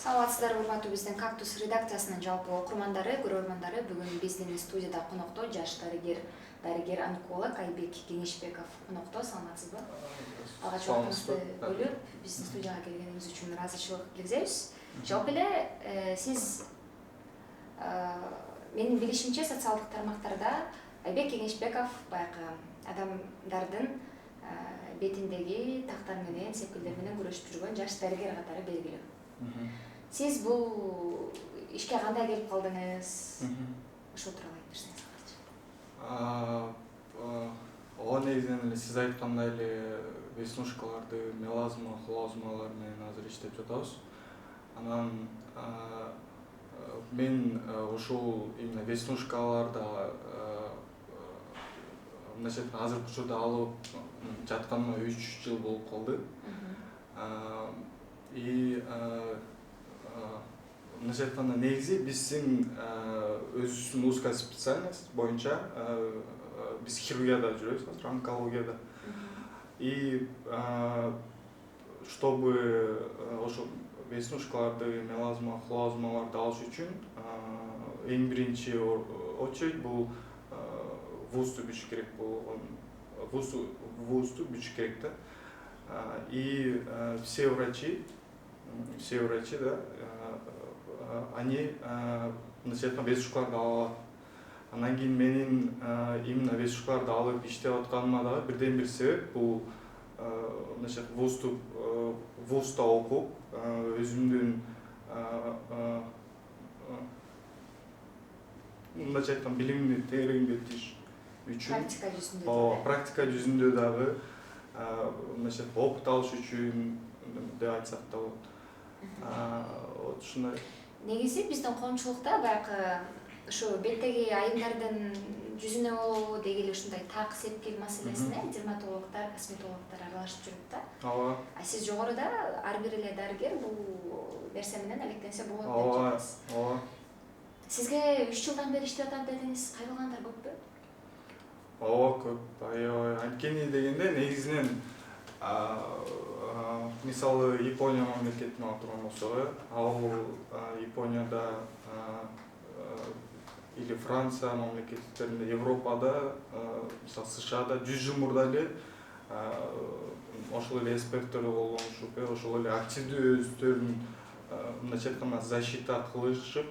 Саламатсыздар, урматтуу биздин Кактус редакциясынын жалпы окурмандары, көрөрмандары. Бүгүн биздин студияда конокто жаш дарыгер онколог Айбек Кеңешбеков конокто. Саламатсызбы? Алгач убактыңызды бөлүп биздин студияга келгениңиз үчүн ыраазычылык билдиребиз. Жалпы эле сиз менин билишимче социалдык тармактарда Айбек Кеңешбеков баягы адамдардын бетиндеги тактар менен, сепкилдер менен күрөшүп жүргөн жаш дарыгер катары белгилүү. Сиз бул ишке кандай келип калдыңыз? Ошол тууралуу айтып берсеңиз. Ооба негизинен эле сиз айткандай эле веснушкаларды, мелазма, хлозмалар менен азыр иштеп жатабыз. Анан мен ушул именно веснушкаларда азыркы учурда алып жатканыма 3 жыл болуп калды. И мындайча айтканда негизи биздин өзүбүздүн узкая специальность боюнча биз хирургияда жүрөбүз, азыр онкологияда. И чтобы ошо веснушкаларды, мелазма, хлозмаларды алыш үчүн эң биринчи очередь бул вузду бүтүш керек болгон, вузду бүтүш керек да. И все врачи, да, они веснушкаларды алат. Анан кийин менин именно веснушкаларды алып иштеп атканыма дагы бирден бир себеп бул вузда окуп өзүмдүн мындайча айтканда билимимди тереңдетиш үчүн, практика жүзүндө дагы опыт алыш үчүн деп айтсак да болот. Ушундай. Негизи биздин коомчулукта баягы ушу беттеги айымдардын жүзүнө болобу деги эле ушундай так сепкил маселесине дерматологдор, косметологдор аралашып жүрөт да. Ооба. Сиз жогоруда ар бир эле дарыгер бул нерсе менен алектенсе болот деп жатасыз. Ооба. Сизге 3 жылдан бери иштеп атам дедиңиз, кайрылгандар көппү? Ооба, көп. Аябай. Анткени дегенде негизинен мисалы Япония мамлекетин алып турган болсок, ал Японияда или Франция мамлекеттеринде, Европада, мисалы СШАда 100 жыл мурда эле ошол эле эксперттер колдонушуп, ошол эле активдүү өздөрүн мындайча айтканда защита кылышып,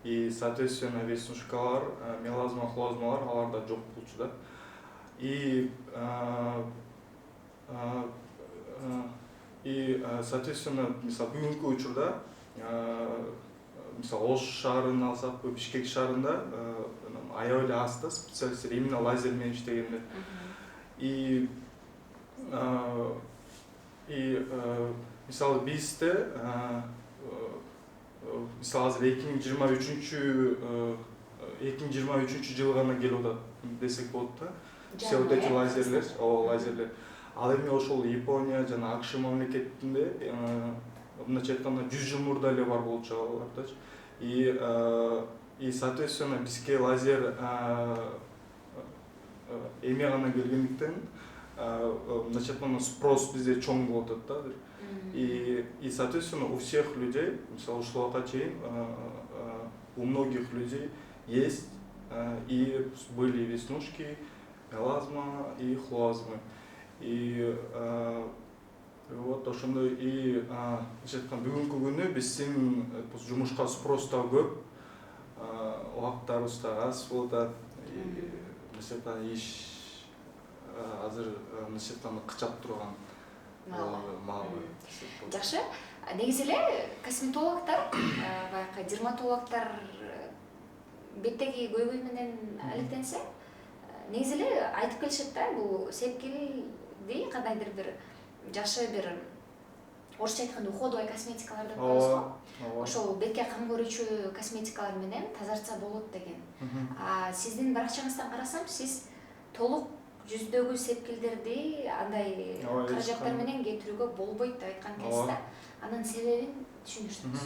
и соответственно веснушкалар, мелазма, хлозмалар аларда жок болчу да. И соответственно, мисалы бүгүнкү учурда, мисалы Ош шаарын алсак, Бишкек шаарында аябай эле аз да специалисттер именно лазер менен иштегендер. И мисалы бизде мисалы азыр 2023 жылы гана келип атат десек болот да. Все вот эти лазерлер. Ал эми ошол Япония жана АКШ мамлекетинде мындайча айтканда 100 жыл мурда эле бар болчу алардачы. И соответственно бизге лазер эме гана келгендиктен мындайча айтканда спрос бизде чоң болуп атат да. И соответственно у всех людей, мисалы ушул убакка чейин у многих людей есть и были веснушки, мелазма и хлозмы. И вот ошондой и бүгүнкү күнү биздин жумушка спрос да көп, убактарыбыз да аз болуп атат. Иш азыр кычап турган маал. Жакшы. Негизи эле косметологдор, баягы дерматологдор беттеги көйгөй менен алектенсе, негизи эле айтып келишет да, бул сепкилди кандайдыр бир жакшы бир орусча айтканда уходовый косметикалар деп коебуз го. Ошол бетке кам көрүүчү косметикалар менен тазартса болот деген. Сиздин баракчаңыздан карасам, сиз толук жүздөгү сепкилдерди андай каражаттар менен кетирүүгө болбойт деп айткан экенсиз да. Анын себебин түшүндүрсөңүз.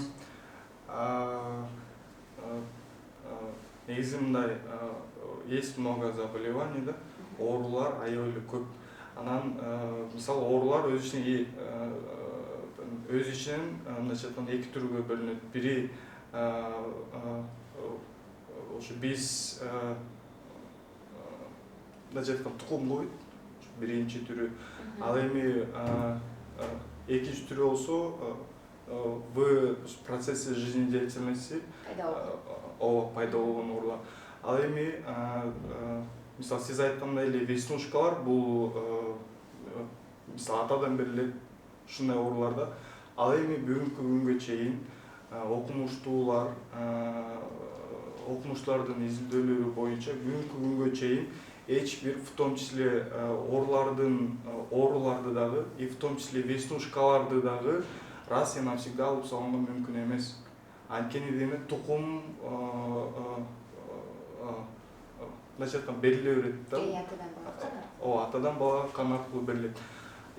Негизи мындай, есть много заболеваний, да, оорулар аябай эле көп. Анан мисалы оорулар өз ичине өз ичинен мындайча айтканда эки түргө бөлүнөт. Бири ошо биз мындайча айтканда тукум койт, биринчи түрү. Ал эми экинчи түрү болсо в процессе жизнедеятельности пайда болгон оорулар. Ал эми мисалы сиз айткандай эле веснушкалар бул мисалы атадан бери эле ушундай ооруларда. Ал эми бүгүнкү күнгө чейин окумуштуулардын изилдөөлөрү боюнча бүгүнкү күнгө чейин эч бир, в том числе ооруларды дагы, и в том числе веснушкаларды дагы раз и навсегда алып салганга мүмкүн эмес. Анткени демек тукум мындайча айтканда бериле берет да. Атадан балага кан аркылуу берилет.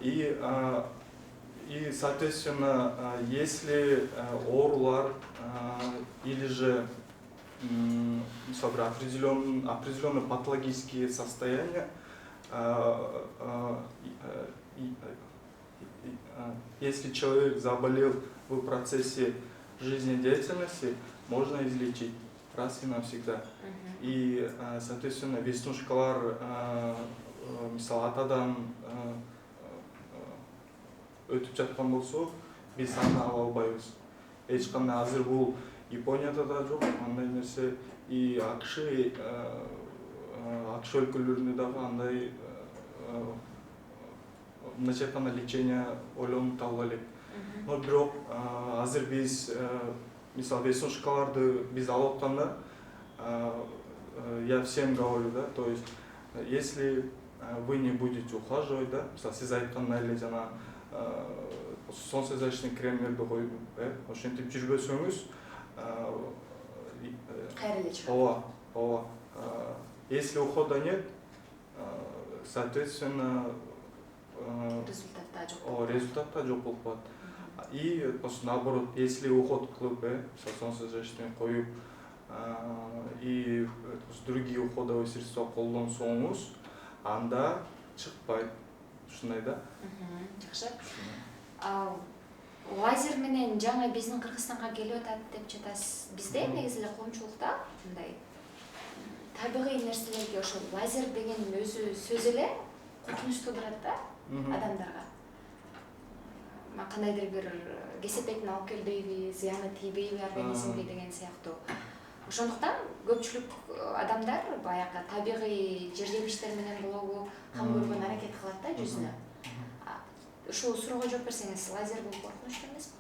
И соответственно, если оорулар или же определенные патологические состояния, если человек заболел в процессе жизнедеятельности, можно излечить раз и навсегда. И соответственно веснушкалар мисалы атадан өтүп жаткан болсо биз аны ала албайбыз. Эч кандай азыр бул Японияда да жок андай нерсе, и АКШ өлкөлөрүндө дагы андай мындайча айтканда лечение ойлонуп табыла элек. Но бирок азыр биз мисалы веснушкаларды биз алып атканда я всем говорю, да, то есть если вы не будете ухаживать, да, мисалы сиз айткандай эле жана солнцезащитный кремдерди коюп, ошентип жүрбөсөңүз кайрылы чыгат. Если ухода нет, соответственно результатта жок болуп калат. И наоборот, если уход кылып, солнцезащитный коюп и другие уходовые средства колдонсоңуз, анда чыкпайт. Ушундай да. Жакшы. Лазер менен жаңы биздин Кыргызстанга келип атат деп жатасыз. Бизде негизи эле коомчулукта мындай табигый нерселерге ошо лазер деген өзү сөз эле коркунуч туудурат да адамдарга. Кандайдыр бир кесепетин алып келбейби, зыяны тийбейби организмге деген сыяктуу. Ошондуктан көпчүлүк адамдар баягы табигый жер-жебиштер менен болгу кам көргөн аракет кылат да жүзүнө. Ушул суроого жооп берсеңиз, лазер бул коркунучтуу эмеспи?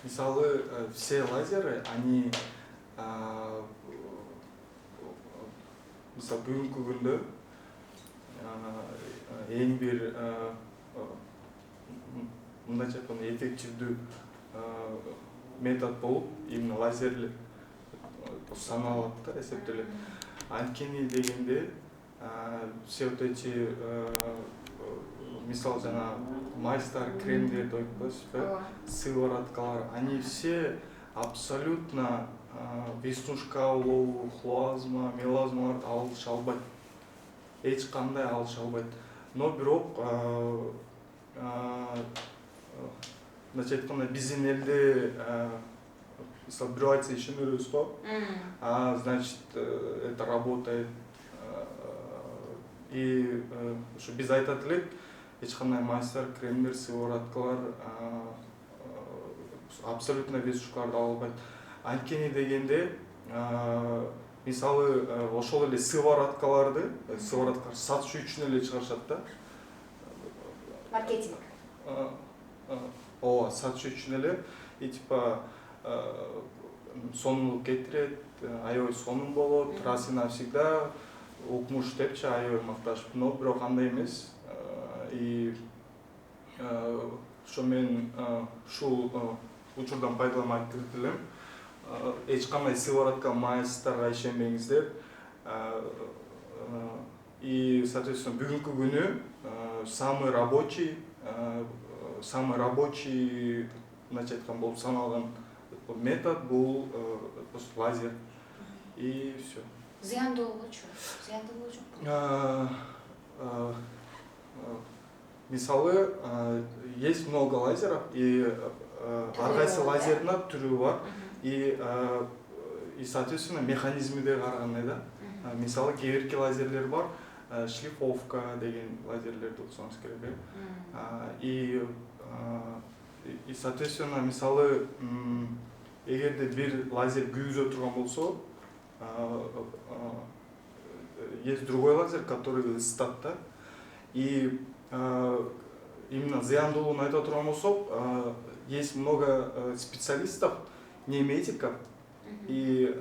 Мисалы, все лазеры, они мисалы бүгүнкү күндө эң бир мындайча айтканда эффективдүү метод болуп именно лазерлик саналат да, эсептелет. Анткени дегенде все вот эти мисалы жана майстар кремдер деп коесузбу, сывороткалар, они все абсолютно веснушка улоо, хлоазма, мелазмаларды алыша албайт. Эч кандай алыша албайт. Но бирок мындайча айтканда биздин элде мисалы бирөө айтса ишенебиз го. Значит, это работает. И ушу биз айтат элек, эч кандай майстар кремдер, сывороткалар абсолютно веснушкаларды ала албайт. Анткени дегенде мисалы ошол эле сывороткаларды сатыш үчүн эле чыгарышат да. Маркетинг. Сатыш үчүн эле, и типа сонун кетирет, аябай сонун болот, раз и навсегда укмуш депчи аябай макташып, но бирок андай эмес. И ошо мен ушул учурдан пайдаланып айтып элем. Эч кандай сыворотка, майстарга ишенбеңиздер. И соответственно бүгүнкү күнү самый рабочий мындайча айткан болуп саналган метод бул лазер. И все. Зыяндуу болчу. Зыяндуу жокпу? мисалы есть много лазеров, и ар кайсы лазердин түрү бар, и соответственно механизми де карагандай да. Мисалы кээ бирки лазерлер бар, шлифовка деген лазерлерди уксаңыз керек. И соответственно мисалы эгерде бир лазер күйгүзө турган болсо, есть другой лазер, который ысытат да. И именно зыяндуулугун айта турган болсок, есть много специалистов, не медиков и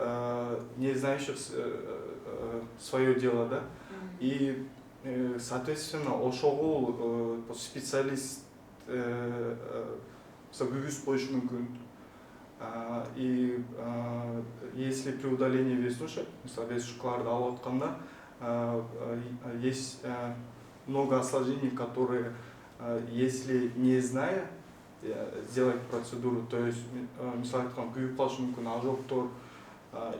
не знающих свое дело, да. И соответственно ошол специалист күйгүзүп коюшу мүмкүн. И если при удалении веснушек, мысалы веснушкаларды алып атканда, есть много осложнений, которые, если не зная сделать процедуру, то есть мысалы айткан күйүп калышы мүмкүн, ожогтор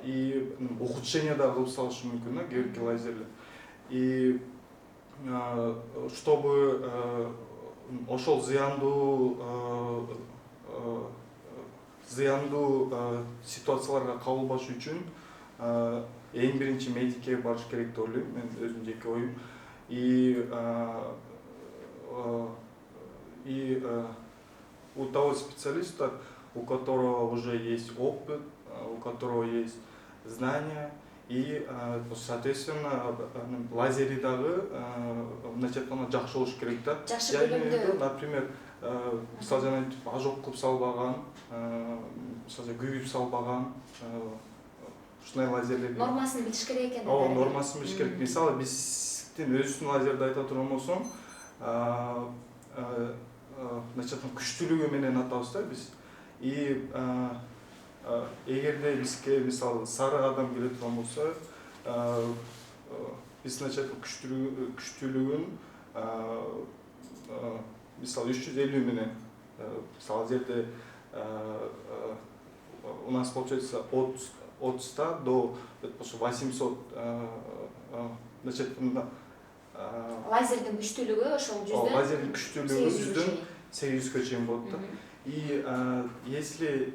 и ухудшение да кылып салышы мүмкүн да кээ бирки лазерлер. И чтобы ошол зыяндуу ситуацияларга кабылбаш үчүн эң биринчи медикке барыш керек деп ойлойм, мен өзүмдүн жеке оюм. И у того специалиста, у которого уже есть опыт, у которого есть знания, и соответственно лазери дагы мындайча айтканда жакшы болуш керек да. Жакшы көлөмдө. Например, мисалы жана ожог кылып салбаган, мисалы күйүп салбаган, ушундай лазерлер. Нормасын билиш керек экен. Ооба, нормасын билиш керек. Мисалы биздин өзүбүздүн лазерди айта турган болсом, мындайча айтканда күчтүүлүгү менен атабыз да биз. И эгерде бизге мисалы сары адам келе турган болсо, биз мындайча айтканда күчтүүлүгүн мисалы 350 менен, мисалы жерде у нас получается от 100 до 800, значит, лазердин күчтүүлүгү ошол 100дөн, лазердин күчтүүлүгү 100дөн 800гө чейин болот да. И если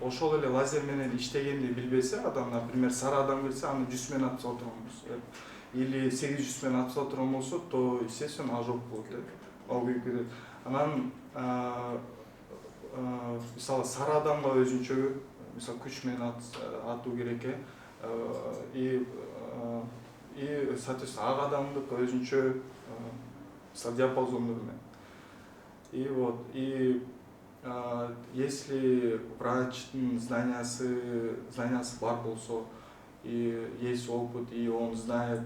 ошол эле лазер менен иштегенди билбесе адам, например, сары адам келсе, аны 100 менен атып сала турган болсо, или 800 менен атып сала турган болсо, то естественно ожог болот да. Ал күйүп кетет. Анан мисалы сары адамга өзүнчө мисалы күч менен атуу керек. И соответственно ак адамдык өзүнчө мисалы диапазону менен. И вот, и если врачтын знаниясы бар болсо, и есть опыт, и он знает,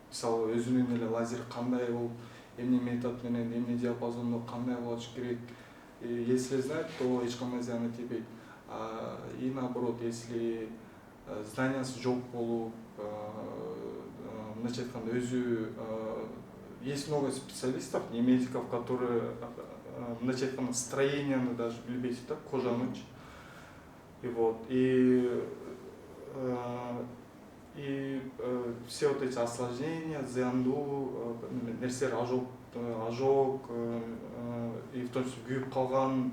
мисалы өзүнүн эле лазер кандай болуп, эмне метод менен, эмне диапазондо кандай болуш керек, если знает, то эч кандай зыяны тийбейт. И наоборот, если знаниясы жок болуп, мындайча айтканда өзү, есть много специалистов, не медиков, которые мындайча айтканда строенияны даже билбейт да, кожанычы. И вот, и все вот эти осложнения, зыяндуу нерселер, ожог, и в том числе күйүп калган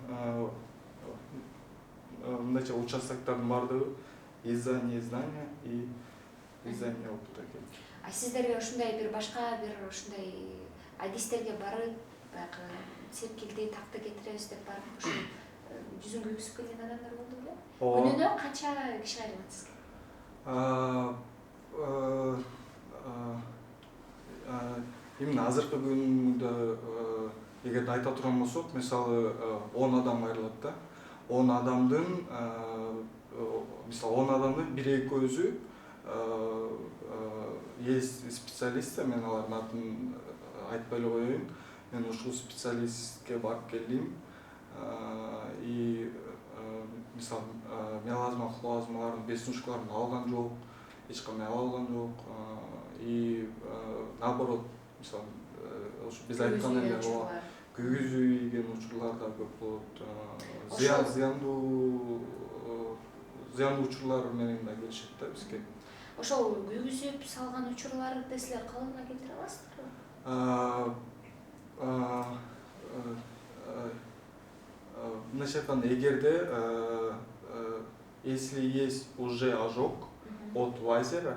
мындайча участоктордун баардыгы из-за незнания и из-за неопыта. А сиздерге ушундай бир башка бир ушундай адистерге барып, баягы сепкилди такты кетиребиз деп барып, ушу жүзүн күйгүзүп келген адамдар болду беле? Күнүнө канча киши айланат сизге? Именно азыркы күндө эгерде айта турган болсок, мисалы 10 адам айрылат да. 10 адамдын мисалы 10 адамдын 1-2-өзү есть специалисттер, мен алардын атын айтпай эле коеюн. Мен ушул специалистке барып келдим. И мисалы мелазма, хлоазмалардын веснушкаларын алган жок, эч кандай ала алган жок. И наоборот, мисалы биз айткан эле күйгүзүү ийген учурлар да көп болот. Зыяндуу учурлар менен да келишет да бизге. ошол күйгүзүп салган учурларды силер калыбына келтире аласыздарбы? Мындайча айтканда, эгерде если есть уже ожог от лазера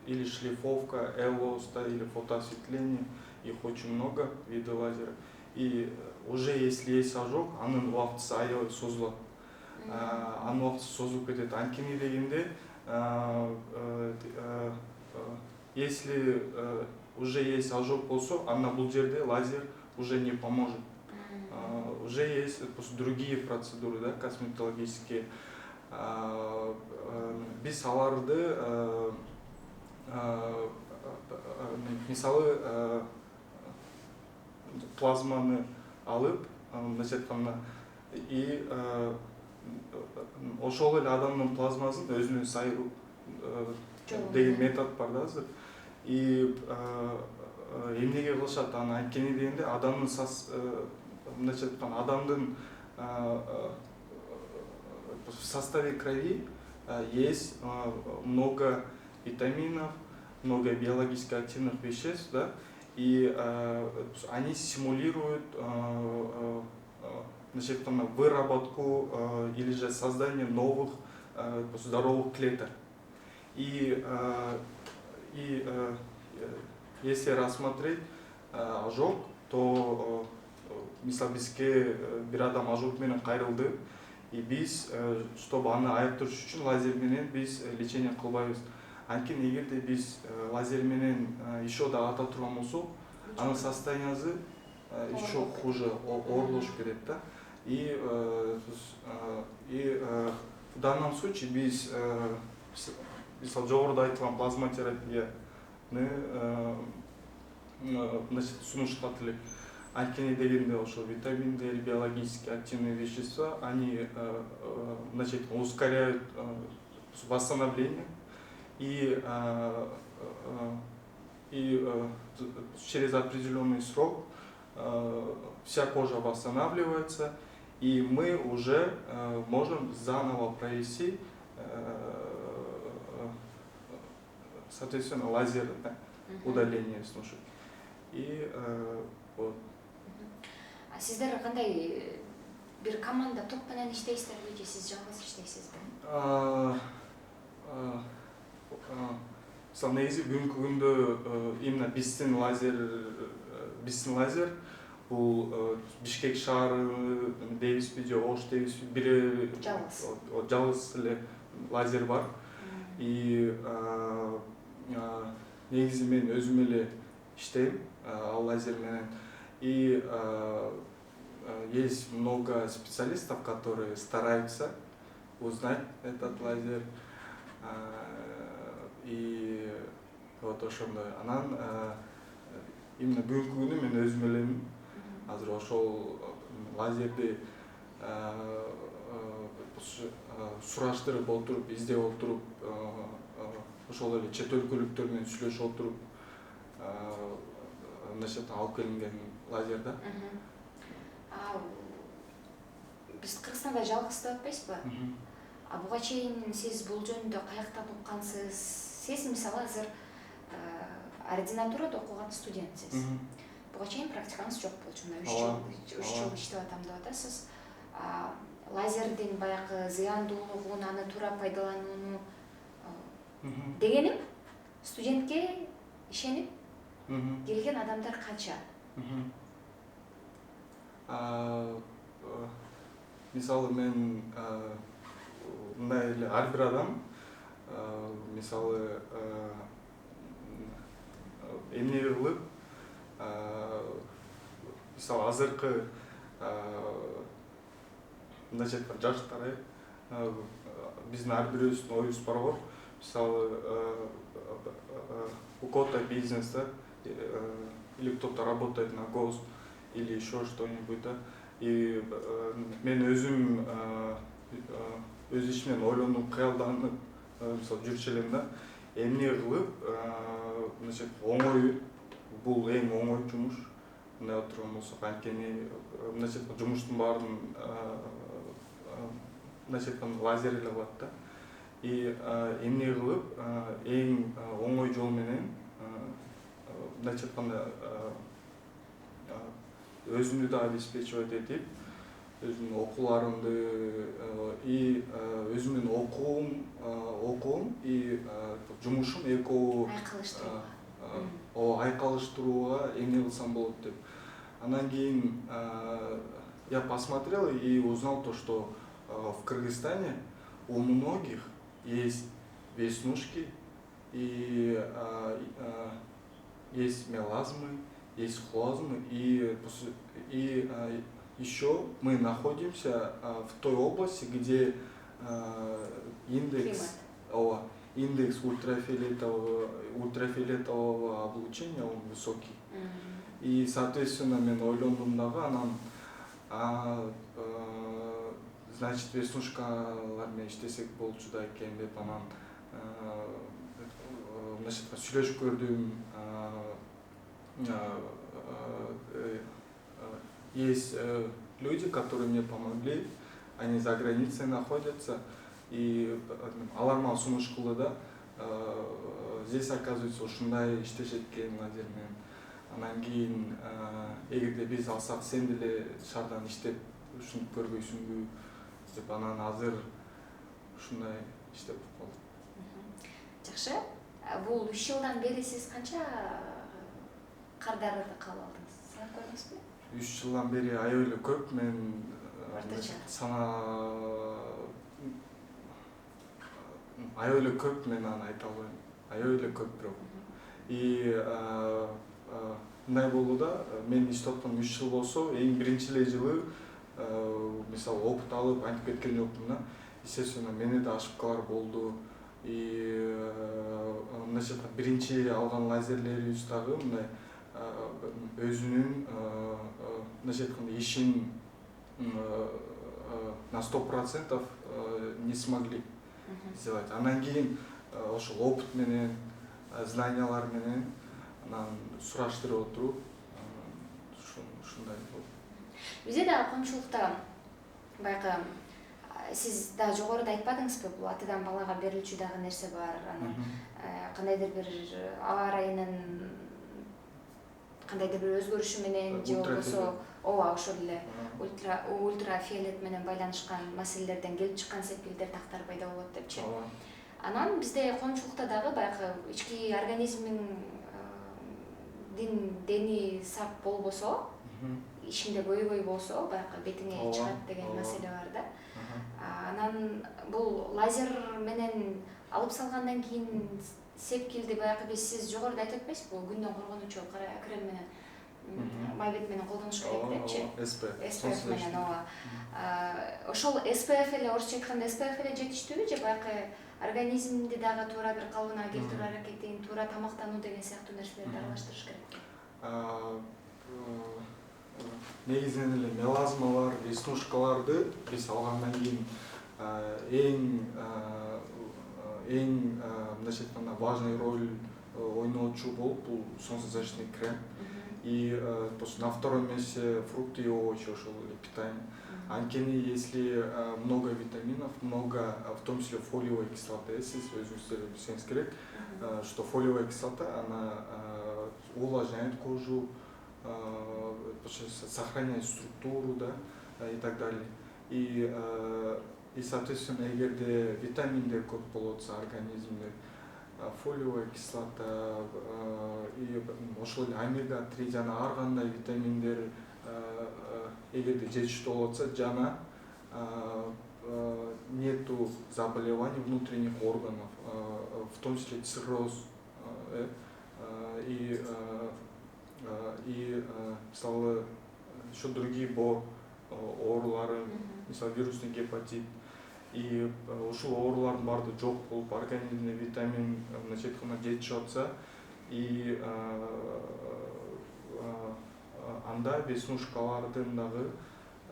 или шлифовка, элос, да, или фотоосветление, их очень много видов лазера. И уже если есть ожог, анын убактысы аябай созулат. Анын убактысы созулуп кетет. Анткени дегенде, если уже есть ожог болсо, анда бул жерде лазер уже не поможет. Уже есть другие процедуры, да, косметологические. Биз аларды мисалы плазманы алып, мындайча айтканда, и ошол эле адамдын плазмасын өзүнө сайруу деген метод бар да азыр. И эмнеге кылышат аны? Анткени дегенде адамдын мындайча айтканда, адамдын в составе крови есть много витаминов, много биологически активных веществ, да, и они стимулируют выработку или же создание новых здоровых клеток. И если рассмотреть ожог, то мисалы бизге бир адам ожог менен кайрылды, и биз, чтобы аны айыктырыш үчүн лазер менен биз лечение кылбайбыз. Анткени эгерде биз лазер менен еще да ата турган болсок, анын состояниясы еще хуже, оорлошуп кетет да. И в данном случае биз мисалы жогоруда айтылган плазмотерапияны сунуштап элек. Анткени дегенде ошо витаминдер, биологически активные вещества, они ускоряют восстановление, и через определенный срок вся кожа восстанавливается, и мы уже можем заново провести, соответственно, лазерное удаление сношек. И вот. Сиздер кандай бир команда топ менен иштейсиздерби же сиз жалгыз иштейсизби? Мисалы негизи бүгүнкү күндө именно биздин лазер бул Бишкек шаары дейбизби же Ош дейбизби, бир жалгыз эле лазер бар. И негизи мен өзүм эле иштейм ал лазер менен. И есть много специалистов, которые стараются узнать этот лазер. И вот ошондой. Анан именно бүгүнкү күнү мен өзүм элем азыр ошол лазерди сураштырып отуруп, издеп отуруп, ошол эле чет өлкөлүктөр менен сүйлөшүп отуруп алып келинген лазер да. Биз Кыргызстанда жалгыз деп атпайсызбы? Буга чейин сиз бул жөнүндө каяктан уккансыз? Сиз мисалы азыр ординатурада окуган студентсиз. Буга чейин практикаңыз жок болчу, мына 3 жыл иштеп атам деп атасыз. Лазердин баягы зыяндуулугун, аны туура пайдаланууну дегеним, студентке ишенип келген адамдар канча? Мисалы мен мындай эле ар бир адам мисалы эмне кылып, мисалы азыркы мындайча айтканда жаштар биздин ар бирөөбүздүн оюбуз бар го. Мисалы у кого-то бизнес, да, или кто-то работает на гос, или еще что-нибудь, да. И мен өзүм өз ишимен ойлонуп, кыялданып, мисалы жүрчү элем да. Эмне кылып, оңой, бул эң оңой жумуш. Мындай отурган болсок, анткени жумуштун баарын лазер эле кылат да. и эмне кылып эң оңой жол менен мындайча айтканда өзүмдү да обеспечивать этип өзүмдүн окууларымды и өзүмдүн окуум и жумушум экөө айкалыштырууга эмне кылсам болот деп. Анан кийин я посмотрел и узнал то, что в Кыргызстане у многих есть веснушки и есть мелазмы, есть хлозмы, и еще мы находимся в той области, где индекс ультрафиолетового облучения он высокий. И, соответственно, мен ойлондум дагы анан значит веснушкалар менен иштесек болчу да экен деп анан сүйлөшүп көрдүм. Есть люди, которые мне помогли, они за границей находятся, и алар мага сунуш кылды да, здесь оказывается ушундай иштешет экен лазер менен. Анан кийин эгерде биз алсак сен деле шаардан иштеп ушинтип көрбөйсүңбү деп, анан азыр ушундай иштеп калдык. Жакшы. Бул 3 жылдан бери сиз канча кардарды кабыл алдыңыз? Санап көрдүңүзбү? 3 жылдан бери аябай эле көп. Мен аябай эле көп, мен аны айта албайм. Аябай эле көп бирок. И мындай болду да, мен иштеп атканым 3 жыл болсо, эң биринчи эле жылы мисалы опыт алып антип кеткен жокмун да. Естественно, менде да ошибкалар болду. И мындайча биринчи алган лазерлерибиз дагы мындай өзүнүн мындайча айтканда ишин на 100% не смогли сделать. Анан кийин ошол опыт менен, знаниялар менен анан сураштырып отуруп ушундай болду. Бизде дагы коомчулукта баягы сиз да жогоруда айтпадыңызбы, бул атадан балага берилчү дагы нерсе бар. Анан кандайдыр бир аба ырайынын кандайдыр бир өзгөрүшү менен же болбосо ошол эле ультрафиолет менен байланышкан маселелерден келип чыккан сепкилдер тактар пайда болот депчи. Анан бизде коомчулукта дагы баягы ички организмиң дени сак болбосо, ишинде көйгөй болсо, баягы бетиңе чыгат деген маселе бар да. Анан бул лазер менен алып салгандан кийин сепкилди баягы сиз жогоруда айтып атпайсызбы, күндөн коргонуучу крем менен май бет менен колдонуш керек депчи? SPF менен ошол SPF эле, орусча айтканда SPF эле жетиштүүбү же баягы организмди дагы туура бир калыбына келтирүү аракетин, туура тамактануу деген сыяктуу нерселерди аралаштырыш керек? Негизинен эле мелазмалар, веснушкаларды биз алгандан кийин эң мындайча айтканда важный роль ойночу болуп бул солнцезащитный крем. И на втором месте фрукты и овощи, ошол питание. Анткени если много витаминов, много, в том числе фолиевой кислоты, сиз өзүңүздөр билсеңиз керек, что фолиевая кислота, она увлажняет кожу, сохраняет структуру, да, и так далее. И соответственно, эгерде витаминдер көп болотса организмде, фолиевая кислота и ошол омега-3 жана ар кандай витаминдер эгерде жетиштүү болотса, жана нету заболеваний внутренних органов, в том числе цирроз и мисалы еще другие оорулары, мисалы вирусный гепатит. И ушул оорулардын баары жок болуп, организмде витамин мындайча айтканда жетишип атса, и анда веснушкалардын дагы,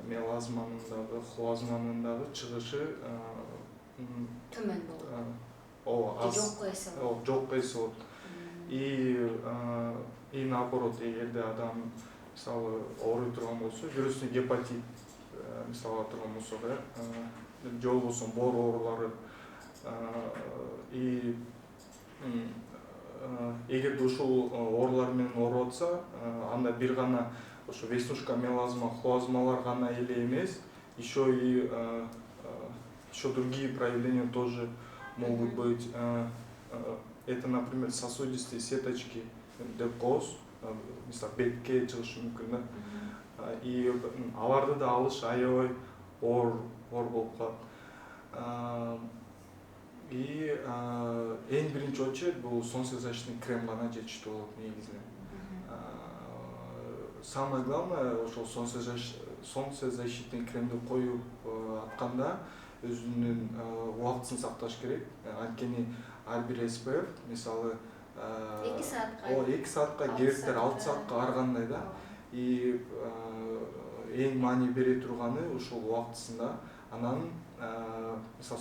мелазманын дагы, хлозманын дагы чыгышы төмөн болот. Жокко эсе болот. И наоборот, эгерде адам мисалы ооруй турган болсо, вирусный гепатит мисалы турган болсо, же болбосо боор оорулары И эгерде ушул оорулар менен ооруп атса, анда бир гана ошо веснушка, мелазма, хлоазмалар гана эле эмес, еще другие проявления тоже могут быть. Это, например, сосудистые сеточки, декоз, мисалы бетке чыгышы мүмкүн да. И аларды да алыш аябай оор болуп калат. И эң биринчи очередь бул солнцезащитный крем гана жетиштүү болот негизинен. Самое главное ошол солнцезащитный кремди коюп атканда өзүнүн убактысын сакташ керек. Анткени ар бир SPF мисалы 2 саатка 2 саатка керектер 6 саатка ар кандай да. И эң маани бере турганы ушул убактысында. Анан мисалы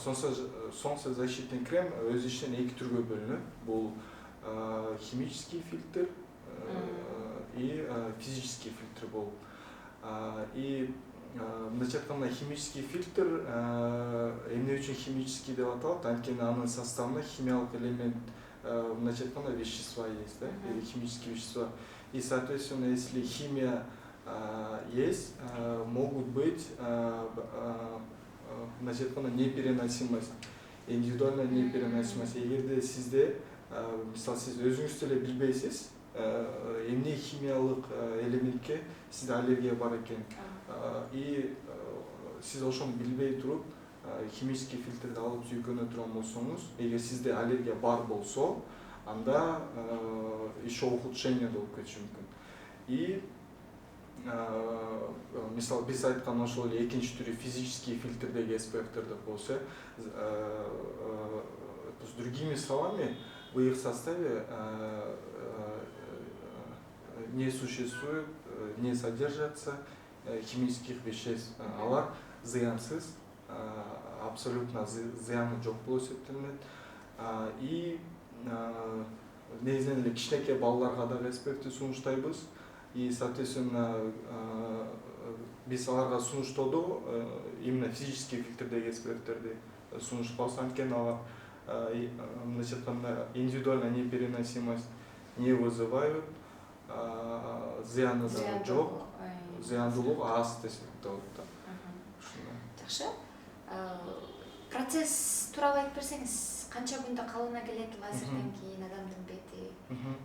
солнцезащитный крем өз ичинен 2 түргө бөлүнөт. Бул химический фильтр и физический фильтр болуп. И мындайча айтканда химический фильтр эмне үчүн химический деп аталат? Анткени анын составында химиялык элемент, мындайча айтканда вещества есть, да, или химические вещества. И соответственно, если химия есть, могут быть мындайча айтканда непереносимость, индивидуальная непереносимость. Эгерде сизде мисалы сиз өзүңүз деле билбейсиз, эмне химиялык элементке сизде аллергия бар экен. И сиз ошону билбей туруп химический фильтрди алып сүйкөнө турган болсоңуз, эгер сизде аллергия бар болсо, анда еще ухудшение болуп кетиши мүмкүн. И мисалы биз айткан ошол эле экинчи түрү физический фильтрдеги SPF-тер деп болсо, с другими словами, в их составе не существует, не содержатся химических веществ. Алар зыянсыз, абсолютно зыяны жок болуп эсептелинет. И негизинен эле кичинекей балдарга дагы SPF-ти сунуштайбыз. И соответственно биз аларга сунуштоодо именно физический фильтрдеги SPF-терди сунуштабыз. Анткени алар мындайча айтканда индивидуальная непереносимость не вызывают, зыяны да жок, зыяндуулугу аз десек болот да. Жакшы. Процесс тууралуу айтып берсеңиз, канча күндө калыбына келет лазерден кийин адамдын бети?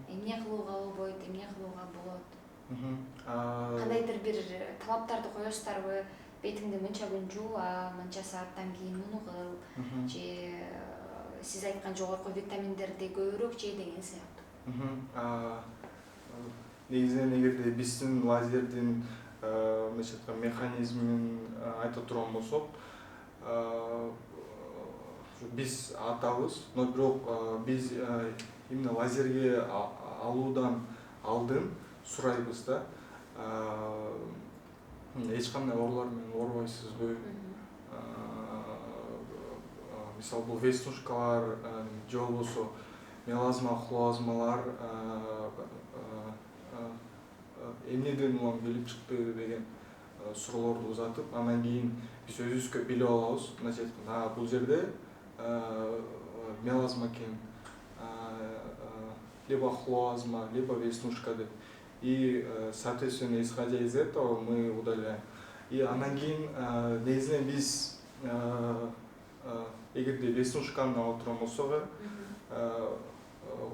Эмне кылууга болбойт, эмне кылууга болот? Кандайдыр бир талаптарды коесуздарбы? Бетиңди мынча күн жуу, мынча сааттан кийин муну кыл, же сиз айткан жогорку витаминдерди көбүрөөк жей деген сыяктуу. Негизинен эгерде биздин лазердин механизмин айта турган болсок, биз атабыз, но бирок биз именно лазерге алуудан алдын сурайбыз да. Эч кандай оорулар менен оорубайсызбы? Мисалы бул веснушкалар, же болбосо мелазма, хлоазмалар эмнеден улам келип чыкты деген суроолорду узатып, анан кийин биз өзүбүзгө билип алабыз. Мындайча айтканда, бул жерде мелазма экен, либо хлоазма, либо веснушка деп. И соответственно, исходя из этого, мы удаляем. И анан кийин негизинен биз эгерде веснушканы алып турган болсок,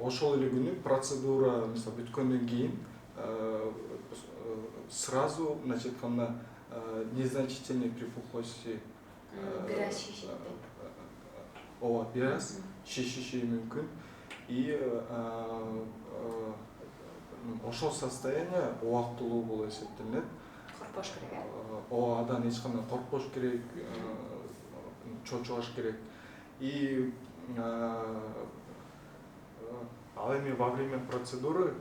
ошол эле күнү процедура мисалы бүткөндөн кийин сразу, мындайча айтканда, незначительный припухлости бир аз шишет. Ооба, бир аз шишиши мүмкүн. И ошол состояние убактылуу болуп эсептелинет. Коркпош керек. Ооба, андан эч кандай коркпош керек, чочугаш керек. И ал эми во время процедуры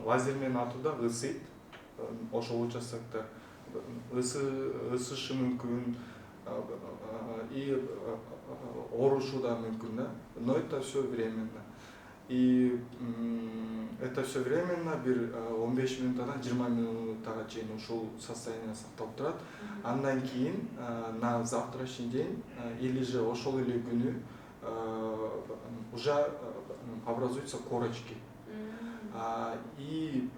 лазер менен атууда ысыйт, ошол участоктор ысышы мүмкүн, и оорушу да мүмкүн да. Но это все временно. И это все временно бир 15 минуттан 20 минуттага чейин ушул состояние сакталып турат. Андан кийин на завтрашний день или же ошол эле күнү уже образуются корочки. И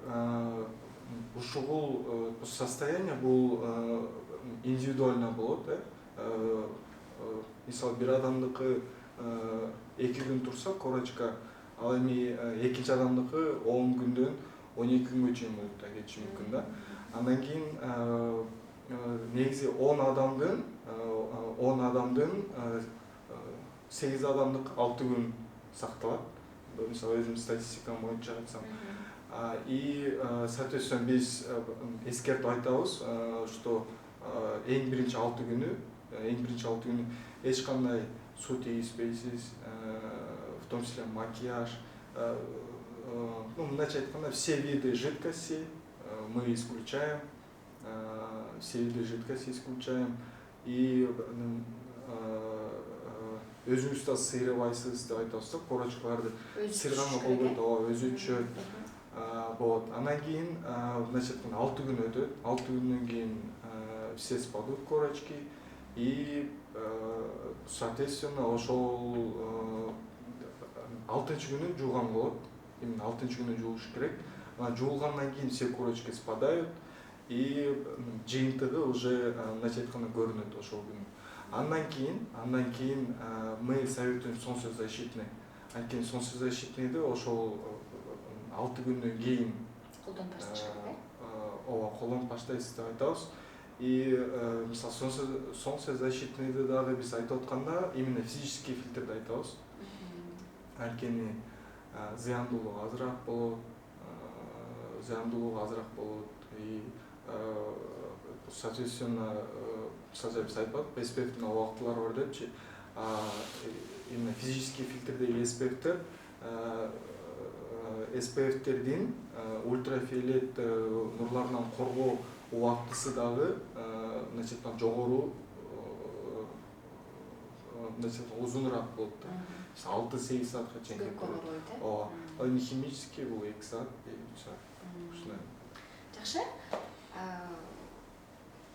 ушул состояние бул индивидуально болот. Мисалы бир адамдыкы 2 күн турса корочка, ал эми экинчи адамдыкы 10 күндөн 12 күнгө чейин болуп да кетиши мүмкүн да. Андан кийин негизи 10 адамдын 8 адамдык 6 күн сакталат. Мисалы өзүм статистикам боюнча айтсам. И соответственно биз эскертип айтабыз, что эң биринчи 6 күнү эч кандай суу тийиспейсиз, в том числе макияж, мындайча айтканда все виды жидкости мы исключаем, и өзүңүз да сыйрабайсыз деп айтабыз да, корочкаларды сыйрганга болбойт, өзүнчө болот. Андан кийин значит 6 күн өтөт. 6 күндөн кийин все спадут корочки, и соответственно ошол 6-чы күнү жууган болот. Именно 6-чы күнү жууш керек. Жуулгандан кийин все корочки спадают, и жыйынтыгы уже мындайча айтканда көрүнөт ошол күнү. Андан кийин мы советуем солнцезащитный. Анткени солнцезащитныйды ошол 6 күндөн кийин колдонуп башташ керек, колдонуп баштайсыз деп айтабыз. И мисалы солнцезащитныйды дагы биз айтып атканда именно физический фильтрди айтабыз. Анткени зыяндуулугу азыраак болот, и соответственно биз айтпадык, SPF-тин убактылары бар депчи. Именно физический фильтрдеги SPF-тердин ультрафиолет нурларынан коргоо убактысы дагы значит жогору, значит узунураак болот да. 6-8 саатка чейин кетет. Ооба. Ал эми химический бул 2 саат, 3 саат. Ушундай. Жакшы.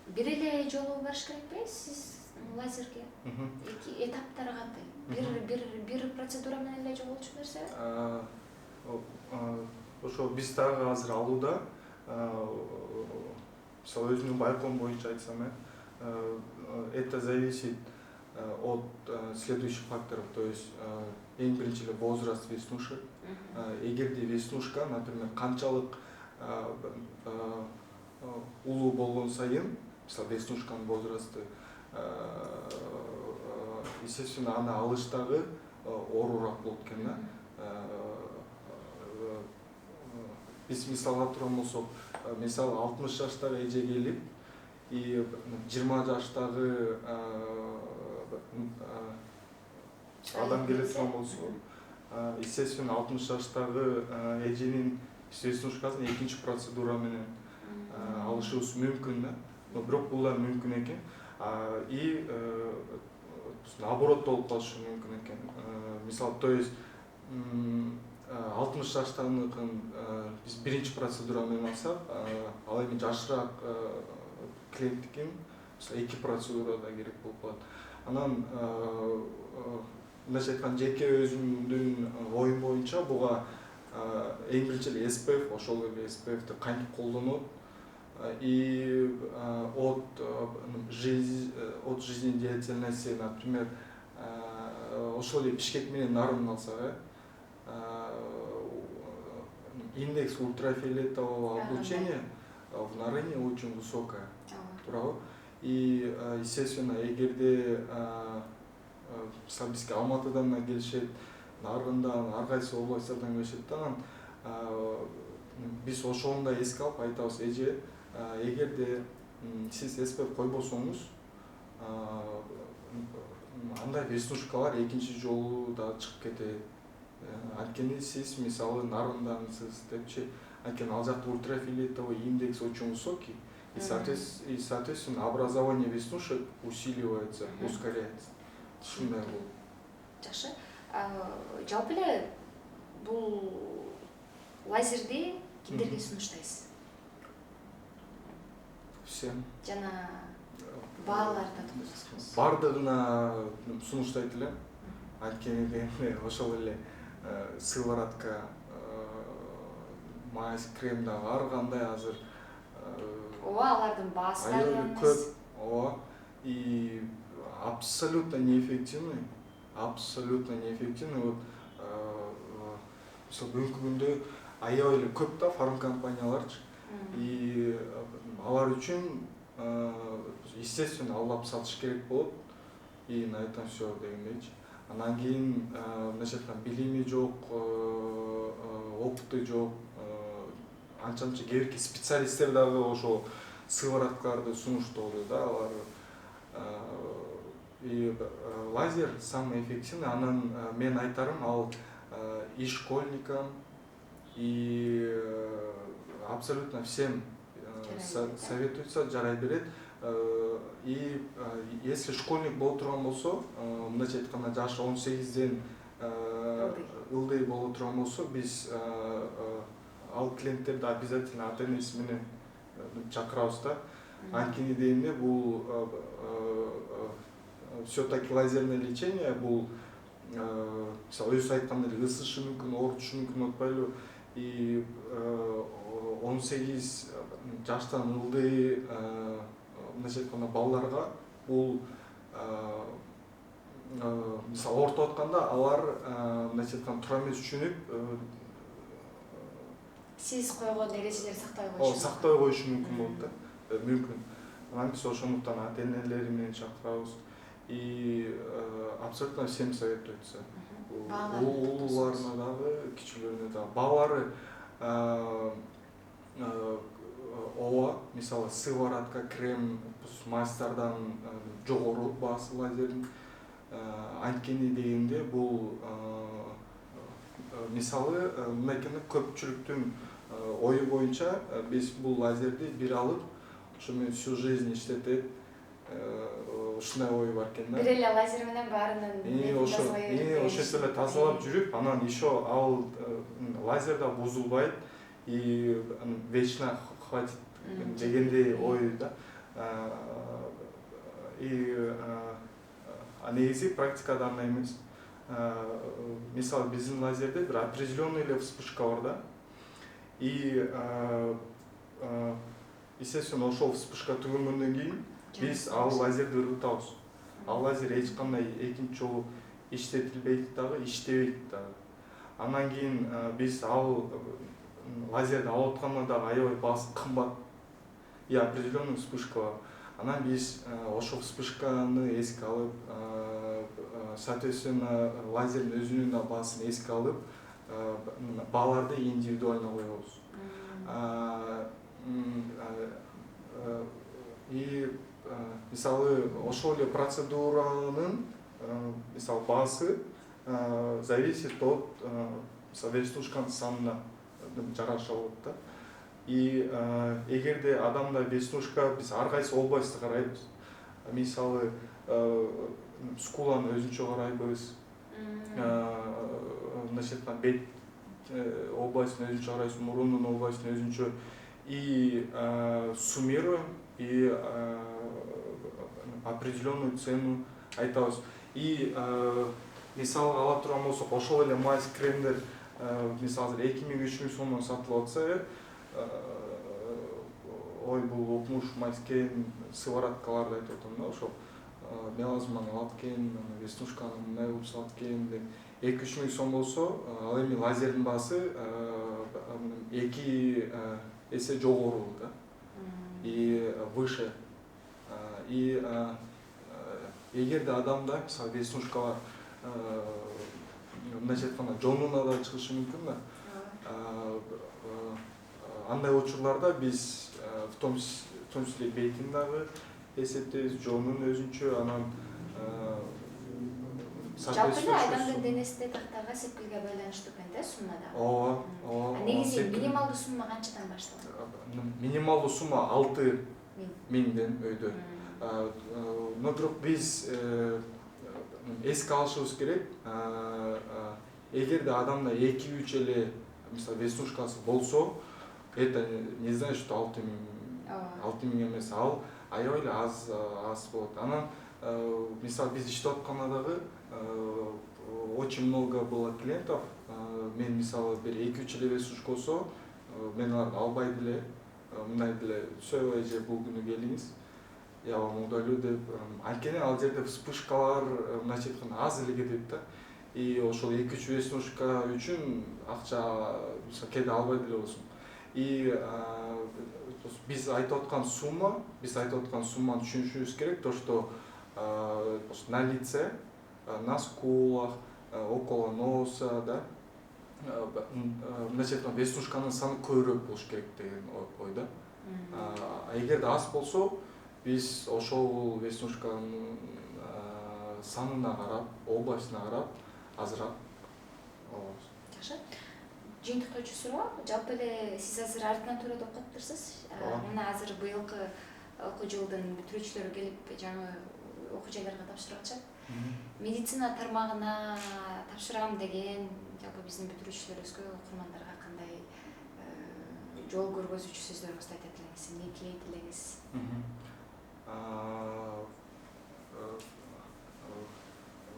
Бир эле жолу барыш керекпи сиз лазерге? Эки этаптары кандай? Бир процедура менен эле жоголчу нерсе? Ошо биз дагы азыр алууда. Мисалы өзүмдүн байкоом боюнча айтсам, это зависит от следующих факторов, то есть эң биринчи эле возраст веснушек. Эгерде веснушка, например, канчалык улуу болгон сайын, мисалы веснушканын возрасты, естественно, аны алыш дагы оорураак болот экен да. Биз мисалга турган болсок, мисалы 60 жаштагы эже келип, и 20 жаштагы адам келе турган болсо, естественно 60 жаштагы эженин веснушкасын экинчи процедура менен алышыбыз мүмкүн да. Бирок бул да мүмкүн экен. И наоборот болуп калышы мүмкүн экен. Мисалы, то есть 60 жаштагыныкын биз биринчи процедура менен алсак, ал эми жашыраак клиенттикин 2 процедурада керек болуп калат. Анан мындайча айтканда жеке өзүмдүн оюм боюнча буга эң биринчи эле SPF, ошол эле SPF-ти кантип колдонот, и от жизнедеятельности, например, ошол эле Бишкек менен Нарындын алсак, индекс ультрафиолетового облучения в Нарыне очень высокая, туурабы? И естественно, эгерде бизге Алматыдан келишет, Нарындан, ар кайсы областтардан келишет да, биз ошону да эске алып айтабыз, эже, эгерде сиз SPF койбосоңуз, андай веснушкалар экинчи жолу да чыгып кетет. Анткени сиз мисалы Нарындансыз депчи, анткени ал жакта ультрафиолетовый индекс очень высокий, и соответственно образование веснушек усиливается, ускоряется. Ушундай болот. Жакшы. Жалпы эле бул лазерди кимдерге сунуштайсыз? Всем. Жана бааларда токтолсоңуз. Бардыгына сунуштайт элем. Анткени дегенде ошол эле сыворотка, мазь, крем дагы ар кандай азыр. Ооба, алардын баасы дагы Көп. эмес. Ооба. И абсолютно неэффективный. Абсолютно неэффективный. Вот бүгүнкү күндө аябай эле көп да фармкомпанияларчы. И алар үчүн естественно алып сатыш керек болот. И на этом все дегендейчи. Анан кийин билими жок, опыты жок. Анча-мынча керекти специалисттер дагы ошол сывороткаларды сунуштоодо да алар. И лазер самый эффективный. Анан мен айтарым ал и школьникам, и абсолютно всем советуется, жарай берет. И если школьник боло турган болсо, мындайча айтканда жашы 18ден ылдый боло турган болсо, биз ал клиенттерди обязательно ата-энеси менен чакырабыз да. Анткени дегенде бул все-таки лазерное лечение, бул мисалы өзү айткандай эле ысышы мүмкүн, оорутушу мүмкүн, атпайлы. И 18 жаштан ылдый мындайча айтканда балдарга бул мисалы оорутуп атканда алар мындайча айтканда туура эмес түшүнүп Сиз койгон эрежелерди сактай коюшу мүмкүн болот да. Мүмкүн. Анан биз ошондуктан ата-энелери менен чакырабыз. И абсолютно всем советуется. Улууларына дагы, кичилерине дагы. Балары ооба, мисалы сыворотка, крем, мазьдардан жогору баасы лазердин. Анткени дегенде бул мисалы мынакей көпчүлүктүн ою боюнча биз бул лазерди бир алып, ошо менен всю жизнь иштетет. Ушундай ой бар экен да. Бир эле лазер менен баарынын ошентип эле тазалап жүрүп, анан еще ал лазер да бузулбайт и вечно хватит дегендей ой да. И негизи практикада андай эмес. Мисалы биздин лазерде бир определенный эле вспышка бар да. И естественно ошол вспышка түгөнгөндөн кийин биз ал лазерди ыргытабыз. Ал лазер эч кандай экинчи жолу иштетилбейт дагы, иштебейт дагы. Анан кийин биз ал лазерди алып атканда дагы аябай баасы кымбат. И определенный вспышка бар. Анан биз ошол вспышканы эске алып, соответственно лазердин өзүнүн да баасын эске алып, бааларды индивидуально коебуз. И мисалы ошол эле процедуранын мисалы баасы зависит от вестушканын санына жараша болот да. И эгерде адамда веснушка, биз ар кайсы областты карайбыз. Мисалы скуланы өзүнчө карайбыз. Значит, бет областын өзүнчө карайбыз, мурундун областын өзүнчө. И суммируем, и определенную цену айтабыз. И мисалы ала турган болсок, ошол эле мазь, кремдер мисалы 2000-3000 сомдон сатылып атса, ой бул окмуш мазькен сывороткаларды айтып атам да, ошол мелазманы алат экен, веснушканы мындай кылып салат экен деп 2-3 миң сом болсо, ал эми лазердин баасы 2 эсе жогору да. И выше. И эгерде адамда мисалы веснушка бар, мындайча айтканда жонуна да чыгышы мүмкүн да. Андай учурларда биз в том числе бетин дагы эсептейбиз, жонун өзүнчө, анан жалпы эле адамдын денесинде тактаган сепкилге байланыштуу экен да суммада. Ооба, ооба. Негизи минималдуу сумма канчадан башталат? Минималдуу сумма 6 миңден өйдө. Но бирок биз эске алышыбыз керек, эгерде адамда 2-3 эле мисалы веснушкасы болсо, это не знаю, что 6.000 эмес, ал аябай эле аз болот. Анан мисалы биз иштеп атканда дагы очень много было клиентов. Мен мисалы бир 2-3 эле веснушка болсо, мен аларды албай деле, мындай деле все эже бул күнү келиңиз. Я вам удалю деп, анткени ал жерде вспышкалар мындайча айтканда аз эле кетет да. И ошол 2-3 веснушка үчүн акча кээде албай деле болсун. И биз айтып аткан сумманы түшүнүшүбүз керек, то что на лице, на скулах, около носа, да, мындайча айтканда веснушканын саны көбүрөөк болуш керек деген ой да. Эгерде аз болсо, биз ошол веснушканын санына карап, областына карап азыраак алабыз. Жакшы. Жыйынтыктоочу суроо, жалпы эле сиз азыр ординатурада окуп атыптырсыз. Мына азыр быйылкы окуу жылдын бүтүрүүчүлөрү келип жаңы окуу жайларга тапшырып атышат. Медицина тармагына тапшырам деген жалпы биздин бүтүрүүчүлөрүбүзгө, окурмандарга кандай жол көргөзүүчү сөздөрүңүздү айтат элеңиз, эмне тилейт элеңиз?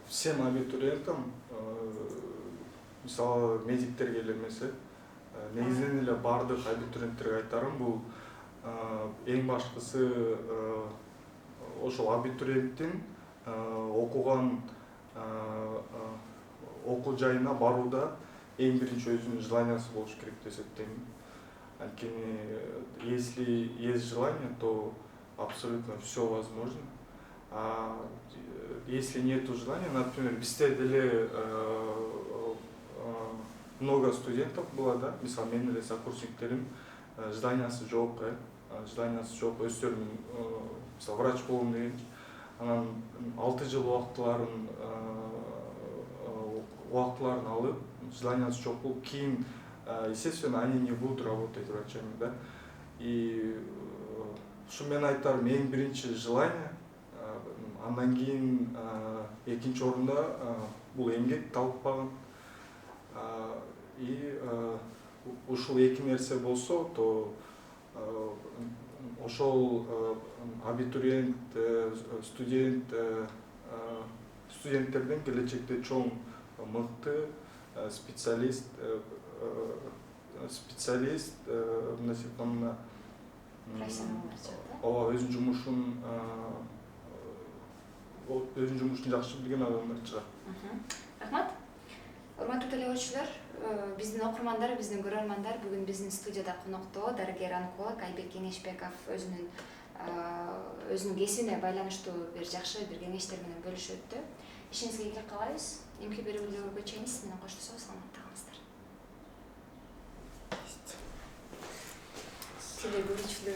Всем абитуриентам, мисалы медиктерге эле эмес, негизинен эле бардык абитуриенттерге айтарым, бул эң башкысы ошол абитуриенттин окуган окуу жайына барууда эң биринчи өзүнүн желаниясы болуш керек деп эсептейм. Анткени если есть желание, то абсолютно все возможно. А если нету желания, например, бизде деле много студентов было, да, мисалы менин эле сокурсниктерим желаниясы жок, өздөрүнүн мисалы врач болом деген, анан 6 жыл убактыларын алып, желаниясы жок болуп, кийин естественно, они не будут работать врачами, да. И ушу мен айтарым, эң биринчи желание, андан кийин экинчи орунда бул эмгек талпаган. И ушул эки нерсе болсо, то ошол абитуриент, студенттерден келечекте чоң мыкты специалист, мындайча айтканда ооба өзүнүн жумушун жакшы билген адамдар чыгат. Рахмат. Урматтуу телеөрүүчүлөр, биздин окурмандар, биздин көрөрмандар, бүгүн биздин студияда коноктоо дарыгер-онколог Айбек Кеңешбеков өзүнүн кесибине байланыштуу бир жакшы бир кеңештер менен бөлүшүп өттү. Ишиңизге ийгилик каалайбыз. Эмки берүүлөргө чейин сиз менен коштошобуз. Саламатта калыңыздар. Теле көрүүчүлөр